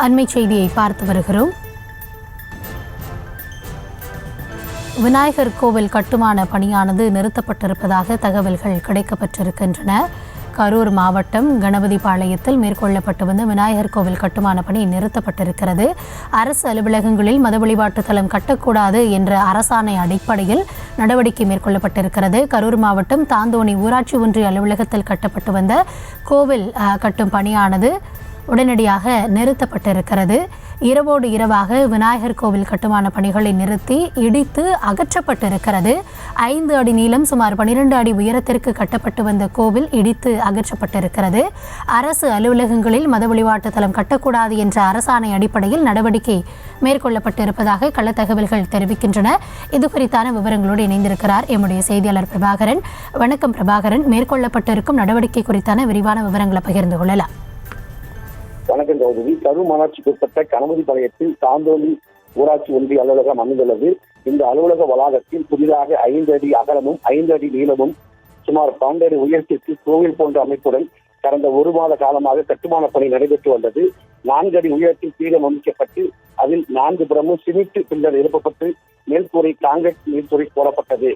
அண்மை செய்தியை பார்த்து வருகிறோம். விநாயகர் கோவில் கட்டுமான பணியானது நிறுத்தப்பட்டிருப்பதாக தகவல்கள் கிடைக்கப்பட்டிருக்கின்றன. கரூர் மாவட்டம் கணபதிபாளையத்தில் மேற்கொள்ளப்பட்டு வந்த விநாயகர் கோவில் கட்டுமான பணி நிறுத்தப்பட்டிருக்கிறது. அரசு அலுவலகங்களில் மத வழிபாட்டு தலம் கட்டக்கூடாது என்ற அரசாணை அடிப்படையில் நடவடிக்கை மேற்கொள்ளப்பட்டிருக்கிறது. கரூர் மாவட்டம் தாந்தோணி ஊராட்சி ஒன்றிய அலுவலகத்தில் கட்டப்பட்டு வந்த கோவில் கட்டும் பணியானது உடனடியாக நிறுத்தப்பட்டிருக்கிறது. இரவோடு இரவாக விநாயகர் கோவில் கட்டுமான பணிகளை நிறுத்தி இடித்து அகற்றப்பட்டிருக்கிறது. 5 அடி நீளம் சுமார் 12 அடி உயரத்திற்கு கட்டப்பட்டு வந்த கோவில் இடித்து அகற்றப்பட்டிருக்கிறது. அரசு அலுவலகங்களில் மத வழிபாட்டு தலம் கட்டக்கூடாது என்ற அரசாணை அடிப்படையில் நடவடிக்கை மேற்கொள்ளப்பட்டிருப்பதாக கள தகவல்கள் தெரிவிக்கின்றன. இது குறித்தான விவரங்களோடு இணைந்திருக்கிறார் எம்முடைய செய்தியாளர் பிரபாகரன். வணக்கம் பிரபாகரன், மேற்கொள்ளப்பட்டிருக்கும் நடவடிக்கை குறித்தான விரிவான விவரங்களை பகிர்ந்து கொள்ளலாம். வணக்கம் கௌதமி. கரூர் மாநகராட்சிக்கு உட்பட்ட கணபதிபாளையத்தில் தாந்தோணி ஊராட்சி ஒன்றிய அலுவலகம் அமைந்துள்ளது. இந்த அலுவலக வளாகத்தில் புதிதாக 5 அடி அகலமும் 5 அடி நீளமும் சுமார் 12 அடி உயரத்திற்கு கோவில் போன்ற அமைப்புடன் கடந்த 1 மாத காலமாக கட்டுமான பணி நடைபெற்று வந்தது. 4 அடி உயரத்தில் பீடம் அமைக்கப்பட்டு அதில் 4 புறமும் சிமெண்ட் பில்லர் எழுப்பப்பட்டு மேல்கூரை காங்கிரீட் நீர்த்துறை போடப்பட்டது.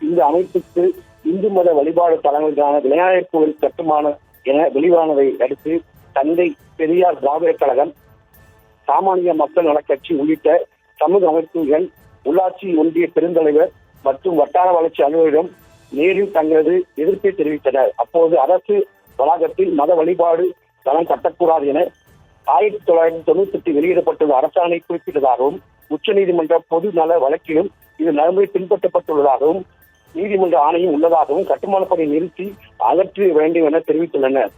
இந்த அமைப்புக்கு இந்து மத வழிபாடு தலங்களுக்கான விநாயகர் கோவில் கட்டுமானம் என வெளிவானதை அடுத்து தந்தை பெரியார் திராவிடர் கழகம், சாமானிய மக்கள் நலக்கட்சி உள்ளிட்ட சமூக அமைப்புகள், உள்ளாட்சி ஒன்றிய பெருந்தலைவர் மற்றும் வட்டார வளர்ச்சி அலுவலரிடம் நேரில் தங்களது எதிர்ப்பை தெரிவித்தனர். அப்போது அரசு வளாகத்தில் மத வழிபாடு தலம் கட்டக்கூடாது என 1998 வெளியிடப்பட்டுள்ள அரசாணை குறிப்பிட்டதாகவும் உச்சநீதிமன்ற பொது நல வழக்கிலும் இது நடைமுறை பின்பற்றப்பட்டுள்ளதாகவும் நீதிமன்ற ஆணையம் உள்ளதாகவும் கட்டுமான பணி நிறுத்தி அகற்ற வேண்டும் என தெரிவித்துள்ளனர்.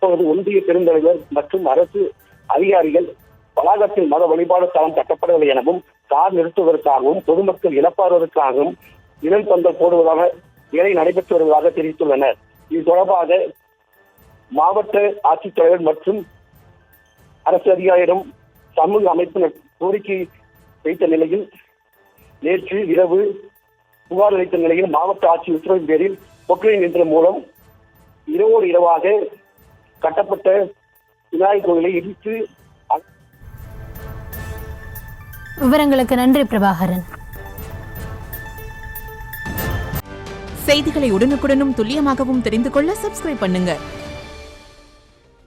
அப்போது ஒன்றிய பெருந்தலைவர் மற்றும் அரசு அதிகாரிகள் வளாகத்தில் மத வழிபாடு தளம் கட்டப்படவில்லை எனவும் கார் நிறுத்துவதற்காகவும் பொதுமக்கள் இழப்பாறுவதற்காகவும் நிழல் பந்தல் போடுவதாக வேலை நடைபெற்று வருவதாக தெரிவித்துள்ளனர். இது தொடர்பாக மாவட்ட ஆட்சித்தலைவர் மற்றும் அரசு அதிகாரியிடம் சமூக அமைப்பினர் கோரிக்கை வைத்த நிலையில் நேற்று இரவு புகார் அளித்த நிலையில் மாவட்ட ஆட்சி உத்தரவின் பேரில் பொக்லைன் இயந்திரம் மூலம் இரவோடு இரவாக கட்டப்பட்ட விநாயகர் கோவிலை இடித்து. விவரங்களுக்கு நன்றி பிரபாகரன். செய்திகளை உடனுக்குடனும் துல்லியமாகவும் தெரிந்து கொள்ள சப்ஸ்கிரைப் பண்ணுங்க.